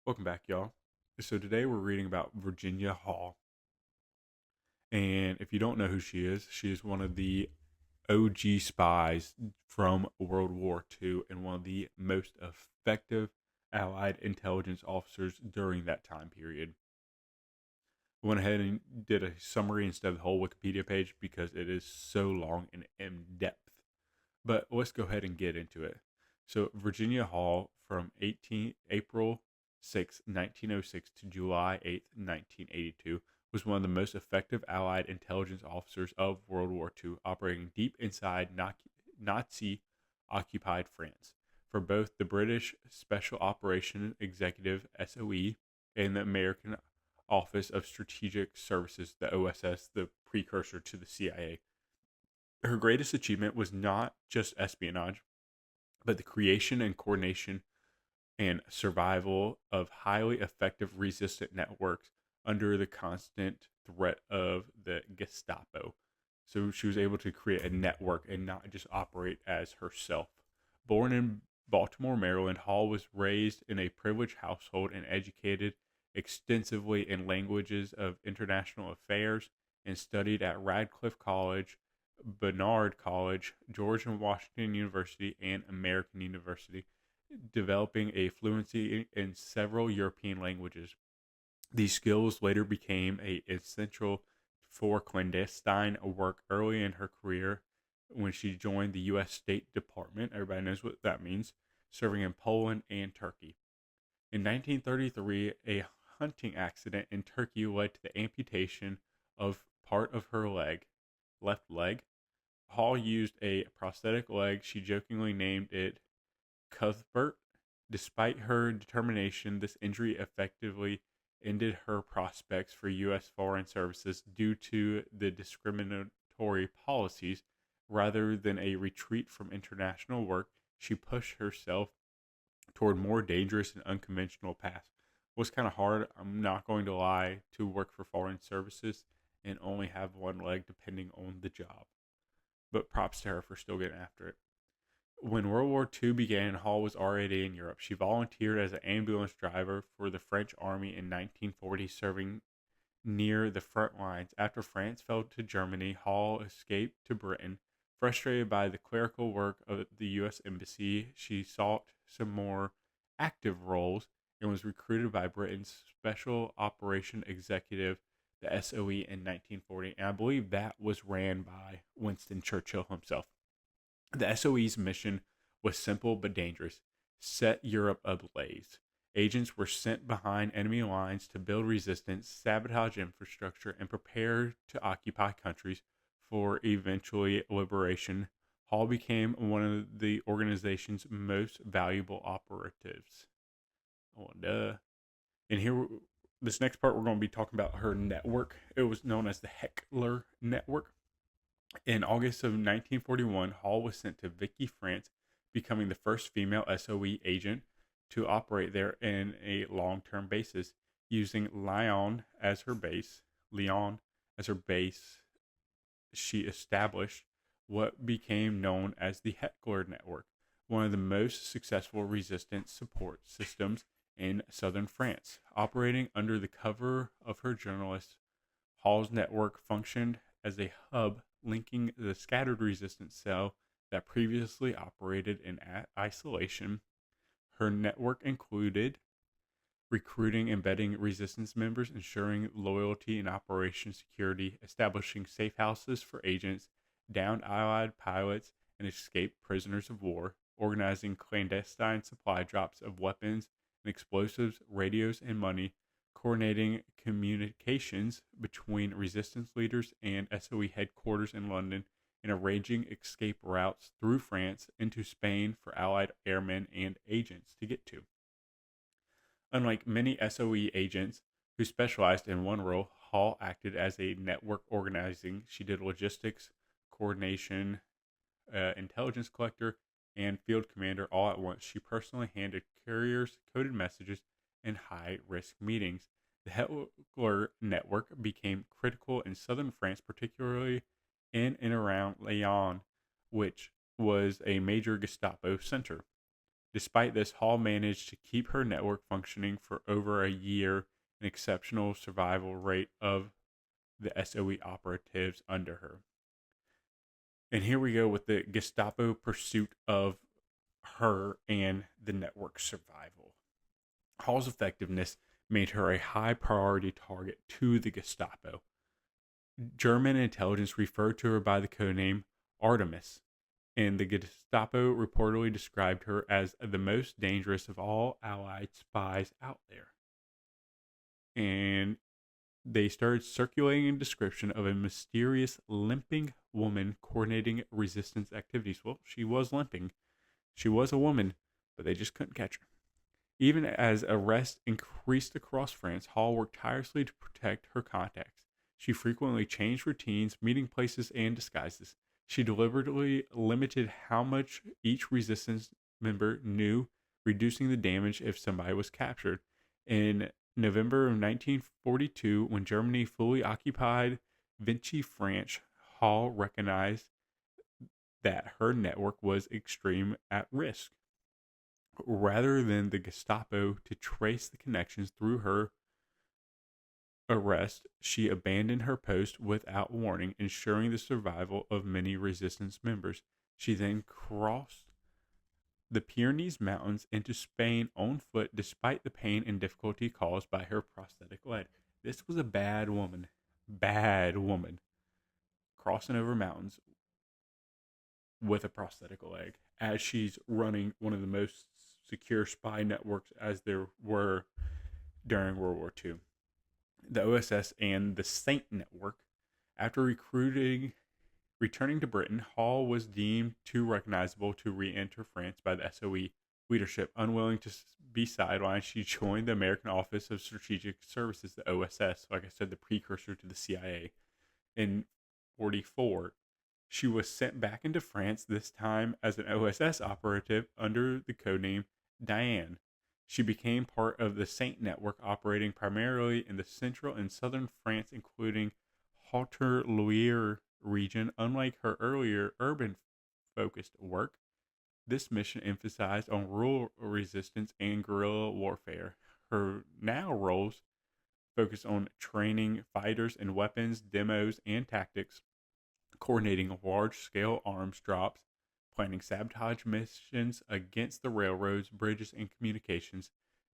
Welcome back, y'all. So today we're reading about Virginia Hall. And if you don't know who she is one of the OG spies from World War II and one of the most effective Allied intelligence officers during that time period. I went ahead and did a summary instead of the whole Wikipedia page because it is so long and in depth. But let's go ahead and get into it. So Virginia Hall from April 6, 1906 to July 8, 1982 was one of the most effective Allied intelligence officers of World War II, operating deep inside Nazi occupied France for both the British Special Operation Executive SOE and the American Office of Strategic Services, the OSS, the precursor to the CIA. Her greatest achievement was not just espionage, but the creation and coordination and survival of highly effective resistant networks under the constant threat of the Gestapo. So she was able to create a network and not just operate as herself. Born in Baltimore, Maryland, Hall was raised in a privileged household and educated extensively in languages of international affairs and studied at Radcliffe College, Barnard College, George and Washington University, and American University, developing a fluency in several European languages. These skills later became essential for clandestine work early in her career when she joined the U.S. State Department. Everybody knows what that means, serving in Poland and Turkey. In 1933, a hunting accident in Turkey led to the amputation of part of her left leg. Hall used a prosthetic leg. She jokingly named it Cuthbert. Despite her determination, this injury effectively ended her prospects for U.S. Foreign Services due to the discriminatory policies. Rather than a retreat from international work, she pushed herself toward more dangerous and unconventional paths. It was kind of hard, I'm not going to lie, to work for Foreign Services and only have one leg depending on the job. But props to her for still getting after it. When World War II began, Hall was already in Europe. She volunteered as an ambulance driver for the French army in 1940, serving near the front lines. After France fell to Germany, Hall escaped to Britain. Frustrated by the clerical work of the U.S. Embassy, she sought some more active roles and was recruited by Britain's Special Operation Executive, the SOE, in 1940. And I believe that was ran by Winston Churchill himself. The SOE's mission was simple but dangerous: set Europe ablaze. Agents were sent behind enemy lines to build resistance, sabotage infrastructure, and prepare to occupy countries for eventually liberation. Hall became one of the organization's most valuable operatives. Oh, duh. And here, this next part, we're going to be talking about her network. It was known as the Heckler Network. In August of 1941, Hall was sent to Vichy, France, becoming the first female SOE agent to operate there in a long-term basis, using Lyon as her base. She established what became known as the Heckler Network, one of the most successful resistance support systems in southern France. Operating under the cover of her journalists, Hall's network functioned as a hub linking the scattered resistance cell that previously operated in isolation. Her network included recruiting and vetting resistance members, ensuring loyalty and operation security, establishing safe houses for agents, downed Allied pilots, and escaped prisoners of war, organizing clandestine supply drops of weapons and explosives, radios, and money, coordinating communications between resistance leaders and SOE headquarters in London, and arranging escape routes through France into Spain for Allied airmen and agents to get to. Unlike many SOE agents who specialized in one role, Hall acted as a network organizing. She did logistics, coordination, intelligence collector, and field commander all at once. She personally handled couriers, coded messages, and high risk meetings. The Heckler network became critical in southern France, particularly in and around Lyon, which was a major Gestapo center. Despite this, Hall managed to keep her network functioning for over a year, an exceptional survival rate of the SOE operatives under her. And here we go with the Gestapo pursuit of her and the network's survival. Hall's effectiveness made her a high priority target to the Gestapo. German intelligence referred to her by the codename Artemis, and the Gestapo reportedly described her as the most dangerous of all Allied spies out there. And they started circulating a description of a mysterious limping woman coordinating resistance activities. Well, she was limping. She was a woman, but they just couldn't catch her. Even as arrests increased across France, Hall worked tirelessly to protect her contacts. She frequently changed routines, meeting places, and disguises. She deliberately limited how much each resistance member knew, reducing the damage if somebody was captured. In November of 1942, when Germany fully occupied Vichy France, Hall recognized that her network was extreme at risk. Rather than the Gestapo to trace the connections through her arrest, she abandoned her post without warning, ensuring the survival of many resistance members. She then crossed the Pyrenees Mountains into Spain on foot despite the pain and difficulty caused by her prosthetic leg. This was a bad woman. Bad woman. Crossing over mountains with a prosthetic leg as she's running one of the most secure spy networks as there were during World War II. The OSS and the Saint Network. After returning to Britain, Hall was deemed too recognizable to re-enter France by the SOE leadership. Unwilling to be sidelined, she joined the American Office of Strategic Services, the OSS, like I said, the precursor to the CIA. In 1944, she was sent back into France, this time as an OSS operative under the codename Diane. She became part of the Saint Network, operating primarily in the central and southern France, including Haute-Loire region. Unlike her earlier urban-focused work, this mission emphasized on rural resistance and guerrilla warfare. Her now roles focus on training fighters in weapons, demos, and tactics, coordinating large-scale arms drops, planning sabotage missions against the railroads, bridges, and communications,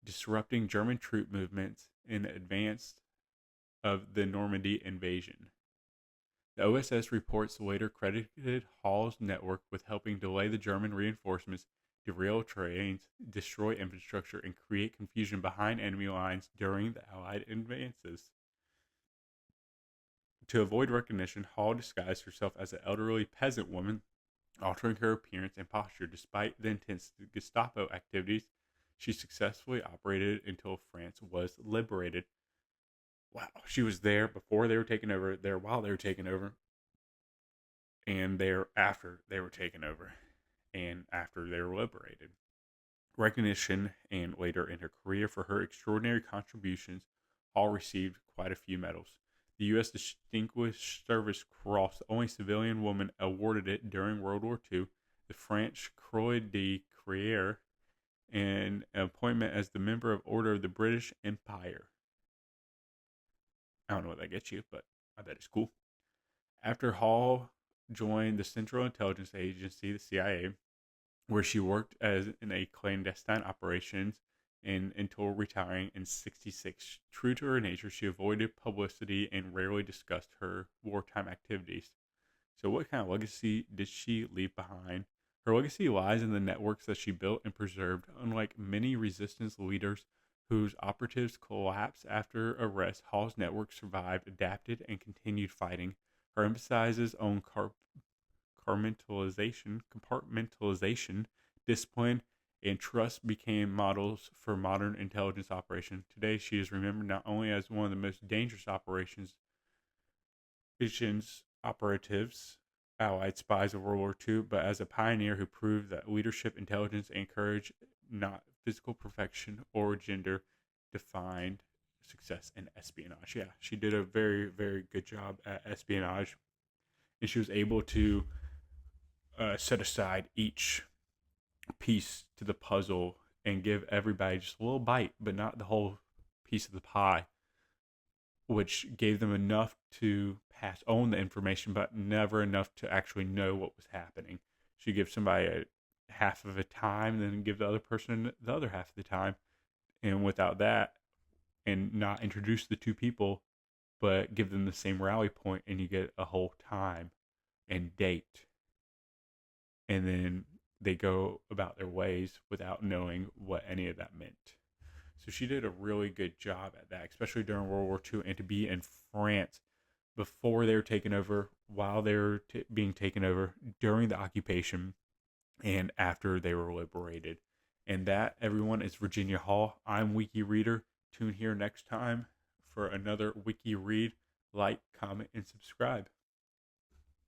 disrupting German troop movements in advance of the Normandy invasion. The OSS reports later credited Hall's network with helping delay the German reinforcements, derail trains, destroy infrastructure, and create confusion behind enemy lines during the Allied advances. To avoid recognition, Hall disguised herself as an elderly peasant woman, altering her appearance and posture. Despite the intense Gestapo activities, she successfully operated until France was liberated. Wow, she was there before they were taken over, there while they were taken over, and there after they were taken over, and after they were liberated. Recognition, and later in her career for her extraordinary contributions, Hall received quite a few medals. The U.S. Distinguished Service Cross, the only civilian woman awarded it during World War II, the French Croix de Guerre, and an appointment as the member of Order of the British Empire. I don't know what that gets you, but I bet it's cool. After Hall joined the Central Intelligence Agency, the CIA, where she worked as in a clandestine operations and until retiring in 1966. True to her nature, she avoided publicity and rarely discussed her wartime activities. So what kind of legacy did she leave behind? Her legacy lies in the networks that she built and preserved. Unlike many resistance leaders whose operatives collapsed after arrest, Hall's network survived, adapted, and continued fighting. Her emphasis on compartmentalization, discipline, and trust became models for modern intelligence operation. Today, she is remembered not only as one of the most dangerous operatives, Allied spies of World War II, but as a pioneer who proved that leadership, intelligence, and courage, not physical perfection or gender, defined success in espionage. Yeah, she did a very, very good job at espionage, and she was able to set aside each piece to the puzzle and give everybody just a little bite, but not the whole piece of the pie, which gave them enough to pass on the information, but never enough to actually know what was happening. She gives somebody half of a time, and then give the other person the other half of the time. And without that, and not introduce the two people, but give them the same rally point, and you get a whole time and date. And then they go about their ways without knowing what any of that meant. So she did a really good job at that, especially during World War II, and to be in France before they were taken over, while they were being taken over, during the occupation, and after they were liberated. And that, everyone, is Virginia Hall. I'm Wiki Reader. Tune here next time for another Wiki Read. Like, comment, and subscribe.